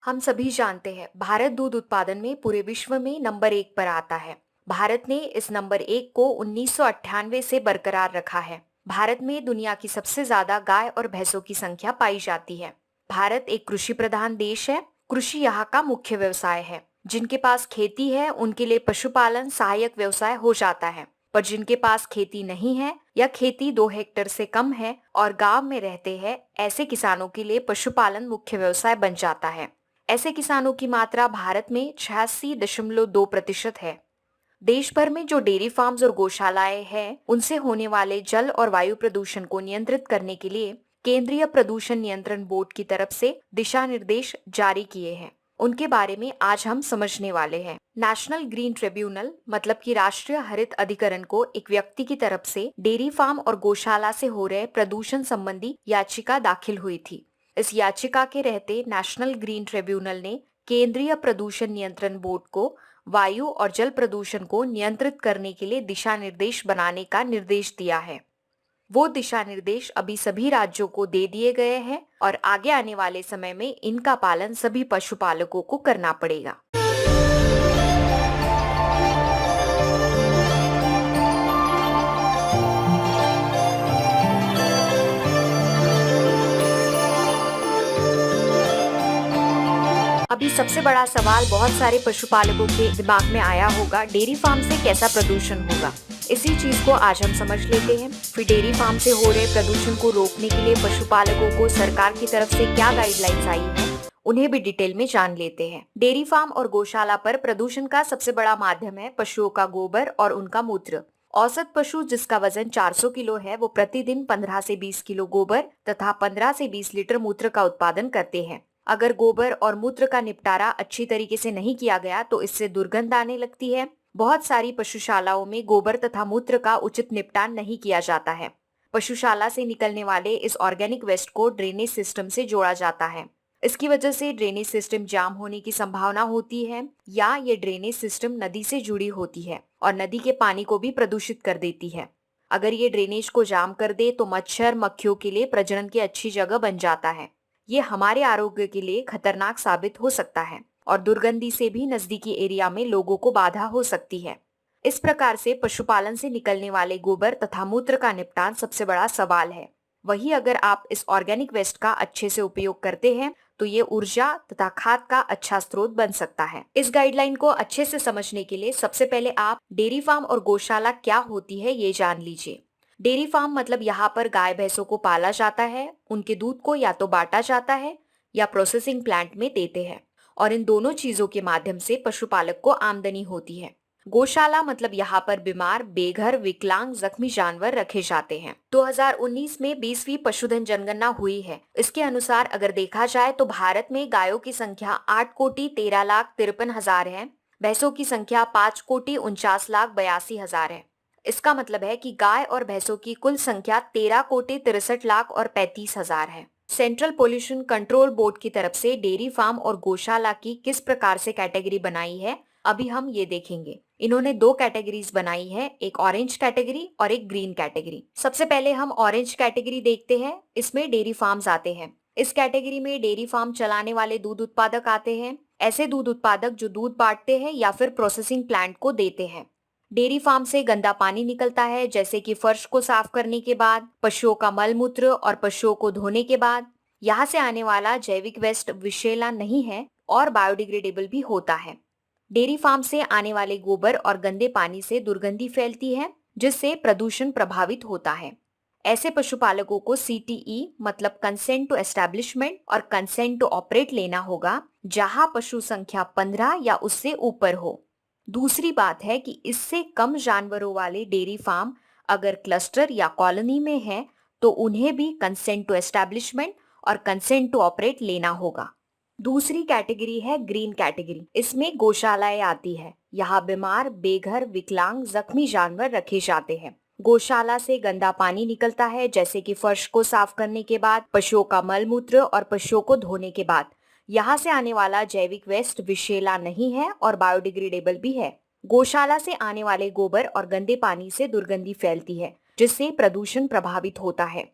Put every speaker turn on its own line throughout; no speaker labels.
हम सभी जानते हैं भारत दूध उत्पादन में पूरे विश्व में नंबर 1 पर आता है। भारत ने इस नंबर 1 को 1998 से बरकरार रखा है। भारत में दुनिया की सबसे ज्यादा गाय और भैंसों की संख्या पाई जाती है। भारत एक कृषि प्रधान देश है। कृषि यहाँ का मुख्य व्यवसाय है। जिनके पास खेती है उनके लिए पशुपालन सहायक व्यवसाय हो जाता है। पर जिनके पास खेती नहीं है या खेती 2 हेक्टेयर से कम है और गांव में रहते हैं, ऐसे किसानों के लिए पशुपालन मुख्य व्यवसाय बन जाता है। ऐसे किसानों की मात्रा भारत में 86.2% है। देश भर में जो डेयरी फार्म्स और गौशालाएं हैं, उनसे होने वाले जल और वायु प्रदूषण को नियंत्रित करने के लिए केंद्रीय प्रदूषण नियंत्रण बोर्ड की तरफ से दिशा निर्देश जारी किए हैं। उनके बारे में आज हम समझने वाले हैं। नेशनल ग्रीन ट्रिब्यूनल मतलब कि राष्ट्रीय हरित अधिकरण को एक व्यक्ति की तरफ से डेयरी फार्म और गौशाला से हो रहे प्रदूषण संबंधी याचिका दाखिल हुई थी। इस याचिका के रहते नेशनल ग्रीन ट्रिब्यूनल ने केंद्रीय प्रदूषण नियंत्रण बोर्ड को वायु और जल प्रदूषण को नियंत्रित करने के लिए दिशा निर्देश बनाने का निर्देश दिया है। वो दिशा निर्देश अभी सभी राज्यों को दे दिए गए हैं और आगे आने वाले समय में इनका पालन सभी पशुपालकों को करना पड़ेगा। अभी सबसे बड़ा सवाल बहुत सारे पशुपालकों के दिमाग में आया होगा, डेयरी फार्म से कैसा प्रदूषण होगा। इसी चीज को आज हम समझ लेते हैं। फिर डेयरी फार्म से हो रहे प्रदूषण को रोकने के लिए पशुपालकों को सरकार की तरफ से क्या गाइडलाइंस आई है, उन्हें भी डिटेल में जान लेते हैं। डेयरी फार्म और गौशाला पर प्रदूषण का सबसे बड़ा माध्यम है पशुओं का गोबर और उनका मूत्र। औसत पशु जिसका वजन 400 किलो है, वो प्रतिदिन 15 से 20 किलो गोबर तथा 15 से 20 लीटर मूत्र का उत्पादन करते हैं। अगर गोबर और मूत्र का निपटारा अच्छी तरीके से नहीं किया गया तो इससे दुर्गंध आने लगती है। बहुत सारी पशुशालाओं में गोबर तथा मूत्र का उचित निपटान नहीं किया जाता है। पशुशाला से निकलने वाले इस ऑर्गेनिक वेस्ट को ड्रेनेज सिस्टम से जोड़ा जाता है। इसकी वजह से ड्रेनेज सिस्टम जाम होने की संभावना होती है या ये ड्रेनेज सिस्टम नदी से जुड़ी होती है और नदी के पानी को भी प्रदूषित कर देती है। अगर ये ड्रेनेज को जाम कर दे तो मच्छर मक्खियों के लिए प्रजनन की अच्छी जगह बन जाता है। ये हमारे आरोग्य के लिए खतरनाक साबित हो सकता है और दुर्गंधी से भी नजदीकी एरिया में लोगों को बाधा हो सकती है। इस प्रकार से पशुपालन से निकलने वाले गोबर तथा मूत्र का निपटान सबसे बड़ा सवाल है। वहीं अगर आप इस ऑर्गेनिक वेस्ट का अच्छे से उपयोग करते हैं तो ये ऊर्जा तथा खाद का अच्छा स्रोत बन सकता है। इस गाइडलाइन को अच्छे से समझने के लिए सबसे पहले आप डेयरी फार्म और गौशाला क्या होती है ये जान लीजिए। डेयरी फार्म मतलब यहाँ पर गाय भैंसों को पाला जाता है, उनके दूध को या तो बांटा जाता है या प्रोसेसिंग प्लांट में देते हैं और इन दोनों चीजों के माध्यम से पशुपालक को आमदनी होती है। गौशाला मतलब यहाँ पर बीमार, बेघर, विकलांग, जख्मी जानवर रखे जाते हैं। 2019 में 20वीं पशुधन जनगणना हुई है। इसके अनुसार अगर देखा जाए तो भारत में गायों की संख्या 8,13,53,000 है। भैंसों की संख्या 5,49,82,000 है। इसका मतलब है कि गाय और भैंसों की कुल संख्या 13,63,35,000 है। सेंट्रल पोल्यूशन कंट्रोल बोर्ड की तरफ से डेयरी फार्म और गौशाला की किस प्रकार से कैटेगरी बनाई है, अभी हम ये देखेंगे। इन्होंने 2 कैटेगरीज बनाई है, एक ऑरेंज कैटेगरी और एक ग्रीन कैटेगरी। सबसे पहले हम ऑरेंज कैटेगरी देखते हैं। इसमें डेयरी फार्म्स आते हैं। इस कैटेगरी में डेयरी फार्म चलाने वाले दूध उत्पादक आते हैं। ऐसे दूध उत्पादक जो दूध बांटते हैं या फिर प्रोसेसिंग प्लांट को देते हैं। डेयरी फार्म से गंदा पानी निकलता है, जैसे कि फर्श को साफ करने के बाद, पशुओं का मल मूत्र और पशुओं को धोने के बाद। यहाँ से आने वाला जैविक वेस्ट विषैला नहीं है और बायोडिग्रेडेबल भी होता है। डेयरी फार्म से आने वाले गोबर और गंदे पानी से दुर्गंधी फैलती है, जिससे प्रदूषण प्रभावित होता है। ऐसे पशुपालकों को CTE मतलब कंसेंट टू एस्टैब्लिशमेंट और कंसेंट टू ऑपरेट लेना होगा, जहां पशु संख्या 15 या उससे ऊपर हो। दूसरी बात है कि इससे कम जानवरों वाले डेयरी फार्म अगर क्लस्टर या कॉलोनी में है तो उन्हें भी कंसेंट टू एस्टैब्लिशमेंट और कंसेंट टू ऑपरेट लेना होगा। दूसरी कैटेगरी है ग्रीन कैटेगरी। इसमें गौशालाएं आती है। यहाँ बीमार, बेघर, विकलांग, जख्मी जानवर रखे जाते हैं। गौशाला से गंदा पानी निकलता है, जैसे कि फर्श को साफ करने के बाद, पशुओं का मल मूत्र और पशुओं को धोने के बाद। यहाँ से आने वाला जैविक वेस्ट विषैला नहीं है और बायोडिग्रेडेबल भी है। गौशाला से आने वाले गोबर और गंदे पानी से दुर्गंधी फैलती है, जिससे प्रदूषण प्रभावित होता है।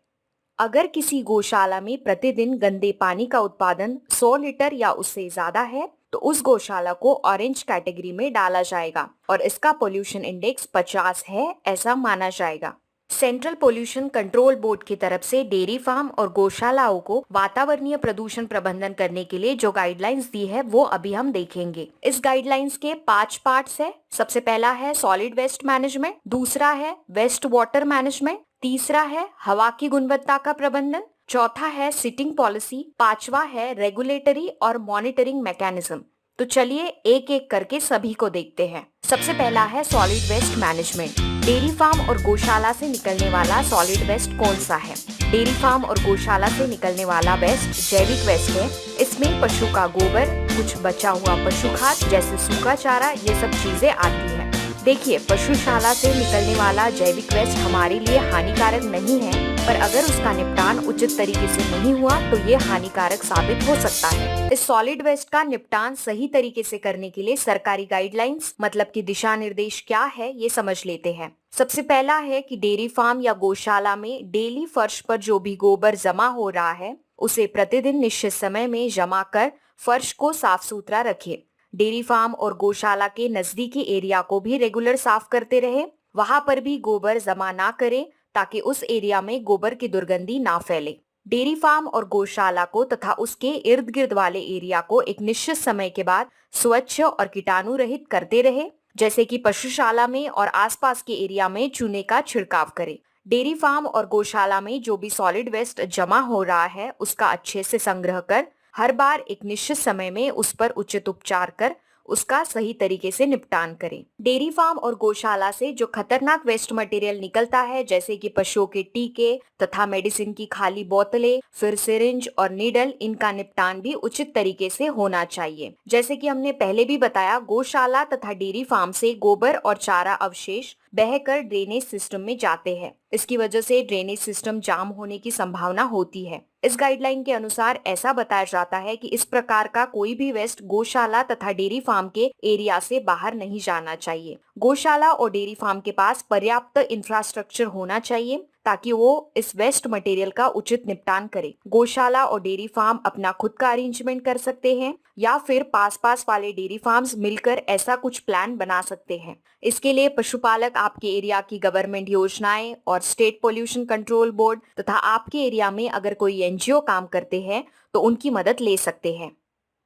अगर किसी गौशाला में प्रतिदिन गंदे पानी का उत्पादन 100 लीटर या उससे ज्यादा है तो उस गौशाला को ऑरेंज कैटेगरी में डाला जाएगा और इसका पोल्यूशन इंडेक्स 50 है ऐसा माना जाएगा। सेंट्रल पोल्यूशन कंट्रोल बोर्ड की तरफ से डेयरी फार्म और गौशालाओं को वातावरणीय प्रदूषण प्रबंधन करने के लिए जो गाइडलाइंस दी है वो अभी हम देखेंगे। इस गाइडलाइंस के 5 पार्ट्स है। सबसे पहला है सॉलिड वेस्ट मैनेजमेंट, दूसरा है वेस्ट वाटर मैनेजमेंट, तीसरा है हवा की गुणवत्ता का प्रबंधन, चौथा है सिटिंग पॉलिसी, पांचवा है रेगुलेटरी और मॉनिटरिंग मैकेनिज्म। तो चलिए एक एक करके सभी को देखते हैं। सबसे पहला है solid waste management. Dairy farm और गौशाला से निकलने वाला सॉलिड वेस्ट कौन सा है? डेयरी फार्म और गौशाला से निकलने वाला वेस्ट जैविक वेस्ट है। इसमें पशु का गोबर, कुछ बचा हुआ पशु खाद जैसे सूखा चारा, ये सब चीजें आती हैं। देखिए, पशुशाला से निकलने वाला जैविक वेस्ट हमारे लिए हानिकारक नहीं है, पर अगर उसका निपटान उचित तरीके से नहीं हुआ तो ये हानिकारक साबित हो सकता है। इस सॉलिड वेस्ट का निपटान सही तरीके से करने के लिए सरकारी गाइडलाइंस मतलब कि दिशा निर्देश क्या है ये समझ लेते हैं। सबसे पहला है कि डेयरी फार्म या गौशाला में डेली फर्श पर जो भी गोबर जमा हो रहा है उसे प्रतिदिन निश्चित समय में जमा कर फर्श को साफ सुथरा रखें। डेयरी फार्म और गौशाला के नजदीकी एरिया को भी रेगुलर साफ करते रहे। वहां पर भी गोबर जमा ना करें ताकि उस एरिया में गोबर की दुर्गंधी ना फैले। डेयरी फार्म और गौशाला को तथा उसके इर्द गिर्द वाले एरिया को एक निश्चित समय के बाद स्वच्छ और कीटाणु रहित करते रहे, जैसे कि पशुशाला में और आसपास के एरिया में चूने का छिड़काव करें। डेयरी फार्म और गौशाला में जो भी सॉलिड वेस्ट जमा हो रहा है उसका अच्छे से संग्रह कर हर बार एक निश्चित समय में उस पर उचित उपचार कर उसका सही तरीके से निपटान करें। डेयरी फार्म और गौशाला से जो खतरनाक वेस्ट मटेरियल निकलता है जैसे कि पशुओं के टीके तथा मेडिसिन की खाली बोतलें, फिर सिरिंज और नीडल, इनका निपटान भी उचित तरीके से होना चाहिए। जैसे कि हमने पहले भी बताया, गौशाला तथा डेयरी फार्म से गोबर और चारा अवशेष बहकर ड्रेनेज सिस्टम में जाते हैं। इसकी वजह से ड्रेनेज सिस्टम जाम होने की संभावना होती है। इस गाइडलाइन के अनुसार ऐसा बताया जाता है कि इस प्रकार का कोई भी वेस्ट गौशाला तथा डेयरी फार्म के एरिया से बाहर नहीं जाना चाहिए। गौशाला और डेयरी फार्म के पास पर्याप्त इंफ्रास्ट्रक्चर होना चाहिए ताकि वो इस वेस्ट मटेरियल का उचित निपटान करे। गौशाला और डेयरी फार्म अपना खुद का अरेंजमेंट कर सकते हैं या फिर पास वाले डेयरी फार्म्स मिलकर ऐसा कुछ प्लान बना सकते हैं। इसके लिए पशुपालक आपके एरिया की गवर्नमेंट योजनाएं और स्टेट पोल्यूशन कंट्रोल बोर्ड तथा आपके एरिया में अगर कोई एनजीओ काम करते हैं तो उनकी मदद ले सकते हैं।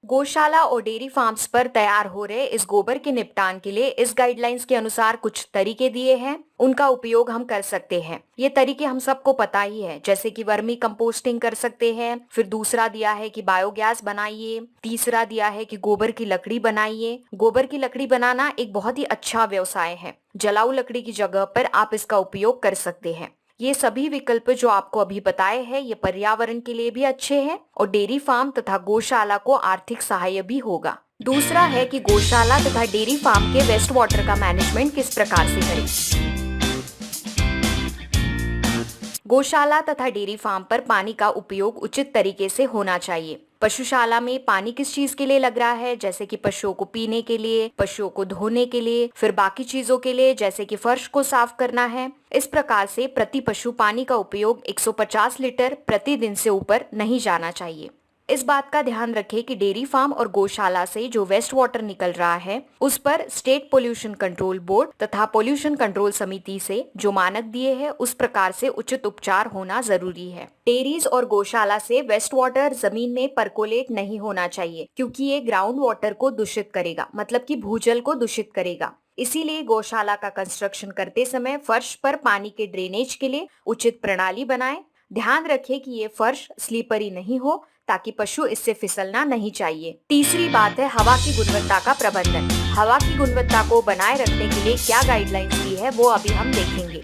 गौशाला और डेयरी फार्म्स पर तैयार हो रहे इस गोबर के निपटान के लिए इस गाइडलाइंस के अनुसार कुछ तरीके दिए हैं, उनका उपयोग हम कर सकते हैं। ये तरीके हम सबको पता ही है, जैसे कि वर्मी कंपोस्टिंग कर सकते हैं, फिर दूसरा दिया है कि बायोगैस बनाइए, तीसरा दिया है कि गोबर की लकड़ी बनाइए। गोबर की लकड़ी बनाना एक बहुत ही अच्छा व्यवसाय है। जलाऊ लकड़ी की जगह पर आप इसका उपयोग कर सकते हैं। ये सभी विकल्प जो आपको अभी बताए हैं ये पर्यावरण के लिए भी अच्छे हैं और डेयरी फार्म तथा गौशाला को आर्थिक सहाय भी होगा। दूसरा है कि गौशाला तथा डेयरी फार्म के वेस्ट वाटर का मैनेजमेंट किस प्रकार से करें। गौशाला तथा डेयरी फार्म पर पानी का उपयोग उचित तरीके से होना चाहिए। पशुशाला में पानी किस चीज के लिए लग रहा है, जैसे कि पशुओं को पीने के लिए, पशुओं को धोने के लिए, फिर बाकी चीजों के लिए जैसे कि फर्श को साफ करना है। इस प्रकार से प्रति पशु पानी का उपयोग 150 लीटर प्रतिदिन से ऊपर नहीं जाना चाहिए। इस बात का ध्यान रखें कि डेयरी फार्म और गौशाला से जो वेस्ट वाटर निकल रहा है उस पर स्टेट पोल्यूशन कंट्रोल बोर्ड तथा पोल्यूशन कंट्रोल समिति से जो मानक दिए हैं उस प्रकार से उचित उपचार होना जरूरी है। डेयरीज और गौशाला से वेस्ट वाटर जमीन में परकोलेट नहीं होना चाहिए क्योंकि ये ग्राउंड वाटर को दूषित करेगा, मतलब कि भूजल को दूषित करेगा। इसीलिए गौशाला का कंस्ट्रक्शन करते समय फर्श पर पानी के ड्रेनेज के लिए उचित प्रणाली बनाएं। ध्यान रखें कि ये फर्श स्लीपरी नहीं हो ताकि पशु इससे फिसलना नहीं चाहिए। तीसरी बात है हवा की गुणवत्ता का प्रबंधन। हवा की गुणवत्ता को बनाए रखने के लिए क्या गाइडलाइंस दी है वो अभी हम देखेंगे।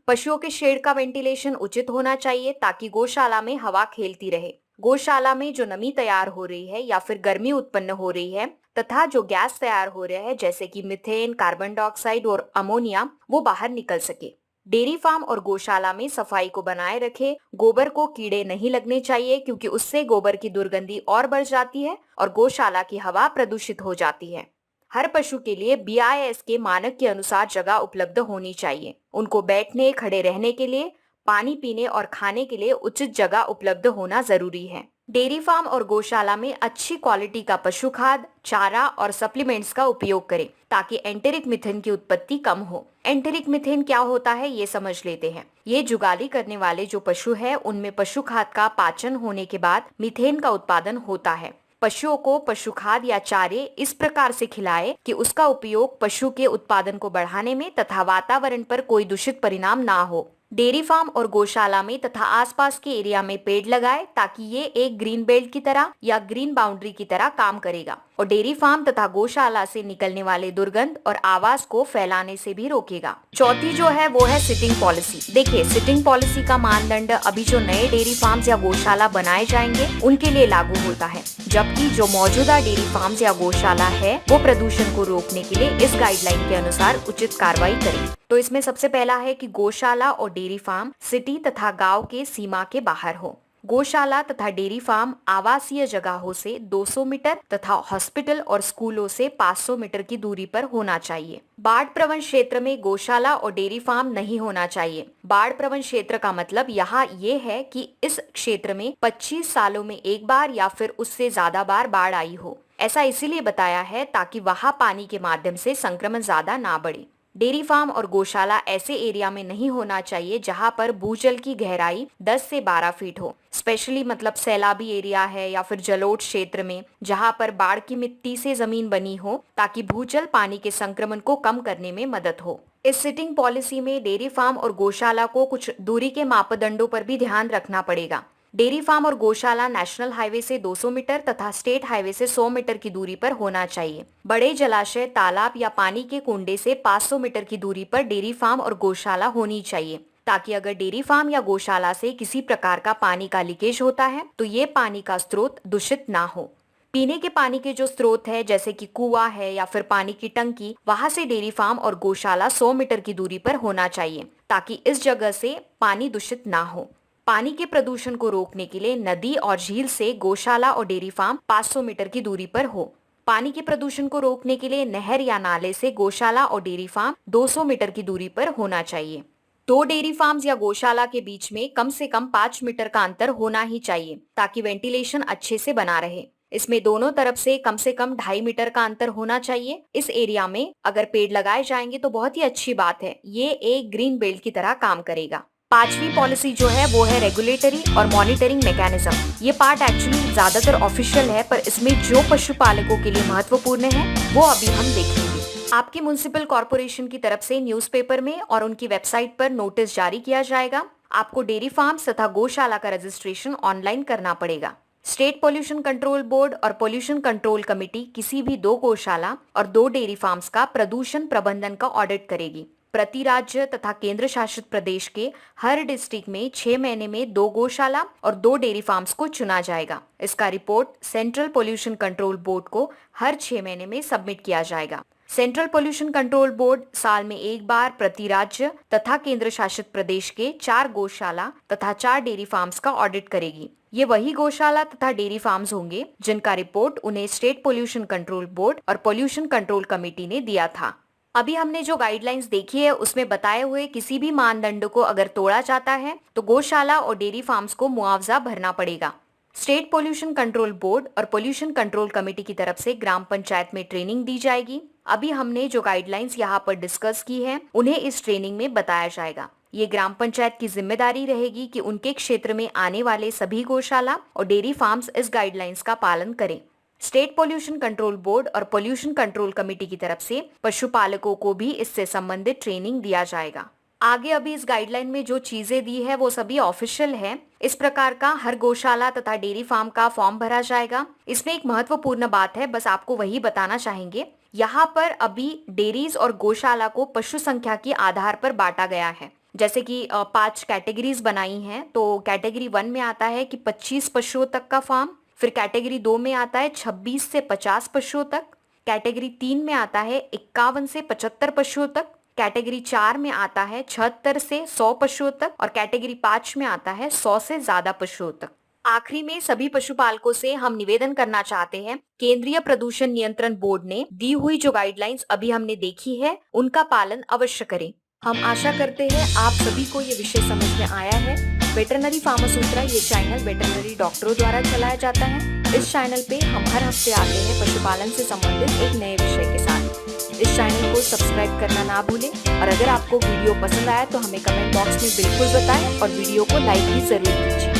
पशुओं के शेड का वेंटिलेशन उचित होना चाहिए ताकि गौशाला में हवा खेलती रहे। गौशाला में जो नमी तैयार हो रही है या फिर गर्मी उत्पन्न हो रही है तथा जो गैस तैयार हो रहा है जैसे कि मीथेन, कार्बन डाइऑक्साइड और अमोनिया, वो बाहर निकल सके। डेयरी फार्म और गौशाला में सफाई को बनाए रखे। गोबर को कीड़े नहीं लगने चाहिए क्योंकि उससे गोबर की दुर्गंधी और बढ़ जाती है और गौशाला की हवा प्रदूषित हो जाती है। हर पशु के लिए BIS के मानक के अनुसार जगह उपलब्ध होनी चाहिए। उनको बैठने, खड़े रहने के लिए पानी पीने और खाने के लिए उचित जगह उपलब्ध होना जरूरी है। डेयरी फार्म और गौशाला में अच्छी क्वालिटी का पशु खाद, चारा और सप्लीमेंट्स का उपयोग करें ताकि एंटेरिक मीथेन की उत्पत्ति कम हो। एंटेरिक मीथेन क्या होता है ये समझ लेते हैं। ये जुगाली करने वाले जो पशु है उनमें पशु खाद का पाचन होने के बाद मीथेन का उत्पादन होता है। पशुओं को पशु खाद या चारे इस प्रकार से खिलाएं कि उसका उपयोग पशु के उत्पादन को बढ़ाने में तथा वातावरण पर कोई दूषित परिणाम ना हो। डेयरी फार्म और गौशाला में तथा आसपास के एरिया में पेड़ लगाए ताकि ये एक ग्रीन बेल्ट की तरह या ग्रीन बाउंड्री की तरह काम करेगा और डेयरी फार्म तथा गौशाला से निकलने वाले दुर्गंध और आवाज को फैलाने से भी रोकेगा। चौथी जो है वो है सिटिंग पॉलिसी। देखिए, सिटिंग पॉलिसी का मानदंड अभी जो नए डेयरी फार्म्स या गौशाला बनाए जाएंगे उनके लिए लागू होता है, जबकि जो मौजूदा डेयरी फार्म्स या गौशाला है वो प्रदूषण को रोकने के लिए इस गाइडलाइन के अनुसार उचित कार्रवाई करें। तो इसमें सबसे पहला है कि गौशाला और डेयरी फार्म सिटी तथा गांव के सीमा के बाहर हो। गौशाला तथा डेयरी फार्म आवासीय जगहों से 200 मीटर तथा हॉस्पिटल और स्कूलों से 500 मीटर की दूरी पर होना चाहिए। बाढ़ प्रवण क्षेत्र में गौशाला और डेयरी फार्म नहीं होना चाहिए। बाढ़ प्रवण क्षेत्र का मतलब यहाँ ये है कि इस क्षेत्र में 25 सालों में एक बार या फिर उससे ज्यादा बार बाढ़ आई हो। ऐसा इसीलिए बताया है ताकि वहाँ पानी के माध्यम से संक्रमण ज्यादा ना बढ़े। डेयरी फार्म और गौशाला ऐसे एरिया में नहीं होना चाहिए जहां पर भूजल की गहराई 10 से 12 फीट हो। स्पेशली मतलब सैलाबी एरिया है या फिर जलोढ़ क्षेत्र में जहां पर बाढ़ की मिट्टी से जमीन बनी हो, ताकि भूजल पानी के संक्रमण को कम करने में मदद हो। इस सिटिंग पॉलिसी में डेयरी फार्म और गौशाला को कुछ दूरी के मापदंडों पर भी ध्यान रखना पड़ेगा। डेयरी फार्म और गौशाला नेशनल हाईवे से 200 मीटर तथा स्टेट हाईवे से 100 मीटर की दूरी पर होना चाहिए। बड़े जलाशय, तालाब या पानी के कुंडे से 500 मीटर की दूरी पर डेयरी फार्म और गौशाला होनी चाहिए, ताकि अगर डेयरी फार्म या गौशाला से किसी प्रकार का पानी का लीकेज होता है तो ये पानी का स्रोत दूषित ना हो। पीने के पानी के जो स्रोत है जैसे कि कुआं है या फिर पानी की टंकी, वहां से डेयरी फार्म और गौशाला 100 मीटर की दूरी पर होना चाहिए, ताकि इस जगह से पानी दूषित ना हो। पानी के प्रदूषण को रोकने के लिए नदी और झील से गौशाला और डेयरी फार्म 500 मीटर की दूरी पर हो। पानी के प्रदूषण को रोकने के लिए नहर या नाले से गौशाला और डेयरी फार्म 200 मीटर की दूरी पर होना चाहिए। दो डेयरी फार्म्स या गौशाला के बीच में कम से कम 5 मीटर का अंतर होना ही चाहिए, ताकि वेंटिलेशन अच्छे से बना रहे। इसमें दोनों तरफ से कम 2.5 मीटर का अंतर होना चाहिए। इस एरिया में अगर पेड़ लगाए जाएंगे तो बहुत ही अच्छी बात है, ये एक ग्रीन बेल्ट की तरह काम करेगा। पांचवी पॉलिसी जो है वो है रेगुलेटरी और मॉनिटरिंग मैकेनिज्म। ये पार्ट एक्चुअली ज्यादातर ऑफिशियल है, पर इसमें जो पशुपालकों के लिए महत्वपूर्ण है वो अभी हम देखेंगे। आपके म्युनिसिपल कॉर्पोरेशन की तरफ से न्यूज़पेपर में और उनकी वेबसाइट पर नोटिस जारी किया जाएगा। आपको डेयरी फार्म्स तथा गौशाला का रजिस्ट्रेशन ऑनलाइन करना पड़ेगा। स्टेट पोल्यूशन कंट्रोल बोर्ड और पोल्यूशन कंट्रोल कमेटी किसी भी 2 गौशाला और 2 डेयरी फार्म्स का प्रदूषण प्रबंधन का ऑडिट करेगी। प्रति राज्य तथा केंद्र शासित प्रदेश के हर डिस्ट्रिक्ट में 6 महीने में 2 गौशाला और 2 डेयरी फार्म्स को चुना जाएगा। इसका report central pollution control board को हर 6 महीने में सबमिट किया जाएगा। सेंट्रल पोल्यूशन कंट्रोल बोर्ड साल में एक बार प्रति राज्य तथा केंद्र शासित प्रदेश के 4 गौशाला तथा 4 डेयरी फार्म्स का ऑडिट करेगी। ये वही गौशाला तथा डेयरी फार्म्स होंगे जिनका रिपोर्ट उन्हें स्टेट पोल्यूशन कंट्रोल बोर्ड और पोल्यूशन कंट्रोल कमेटी ने दिया था। अभी हमने जो गाइडलाइंस देखी है उसमें बताए हुए किसी भी मानदंड को अगर तोड़ा जाता है तो गौशाला और डेयरी फार्म्स को मुआवजा भरना पड़ेगा। स्टेट पोल्यूशन कंट्रोल बोर्ड और पोल्यूशन कंट्रोल कमेटी की तरफ से ग्राम पंचायत में ट्रेनिंग दी जाएगी। अभी हमने जो गाइडलाइंस यहाँ पर डिस्कस की है उन्हें इस ट्रेनिंग में बताया जाएगा। ये ग्राम पंचायत की जिम्मेदारी रहेगी कि उनके क्षेत्र में आने वाले सभी गौशाला और डेयरी फार्म्स इस गाइडलाइंस का पालन करें। स्टेट पोल्यूशन कंट्रोल बोर्ड और पोल्यूशन कंट्रोल कमेटी की तरफ से पशुपालकों को भी इससे संबंधित ट्रेनिंग दिया जाएगा। आगे अभी इस गाइडलाइन में जो चीजें दी है वो सभी ऑफिशियल है। इस प्रकार का हर गौशाला तथा डेयरी फार्म का फॉर्म भरा जाएगा। इसमें एक महत्वपूर्ण बात है, बस आपको वही बताना चाहेंगे। यहाँ पर अभी डेयरीज और गौशाला को पशु संख्या के आधार पर बांटा गया है। जैसे कि 5 कैटेगरीज बनाई हैं, तो कैटेगरी 1 में आता है कि 25 पशुओं तक का फार्म, फिर कैटेगरी 2 में आता है 26 से 50 पशुओं तक, कैटेगरी 3 में आता है 51 से 75 पशुओं तक, कैटेगरी 4 में आता है 76 से 100 पशुओं तक और कैटेगरी 5 में आता है 100 से ज्यादा पशुओं तक। आखिरी में सभी पशुपालकों से हम निवेदन करना चाहते हैं, केंद्रीय प्रदूषण नियंत्रण बोर्ड ने दी हुई जो गाइडलाइंस अभी हमने देखी है उनका पालन अवश्य करें। हम आशा करते हैं आप सभी को ये विषय समझ में आया है। वेटरनरी फार्मासूत्रा ये चैनल वेटरनरी डॉक्टरों द्वारा चलाया जाता है। इस चैनल पे हम हर हफ्ते आते हैं पशुपालन से संबंधित एक नए विषय के साथ। इस चैनल को सब्सक्राइब करना ना भूलें और अगर आपको वीडियो पसंद आया तो हमें कमेंट बॉक्स में बिल्कुल बताएं और वीडियो को लाइक भी जरूर कीजिए।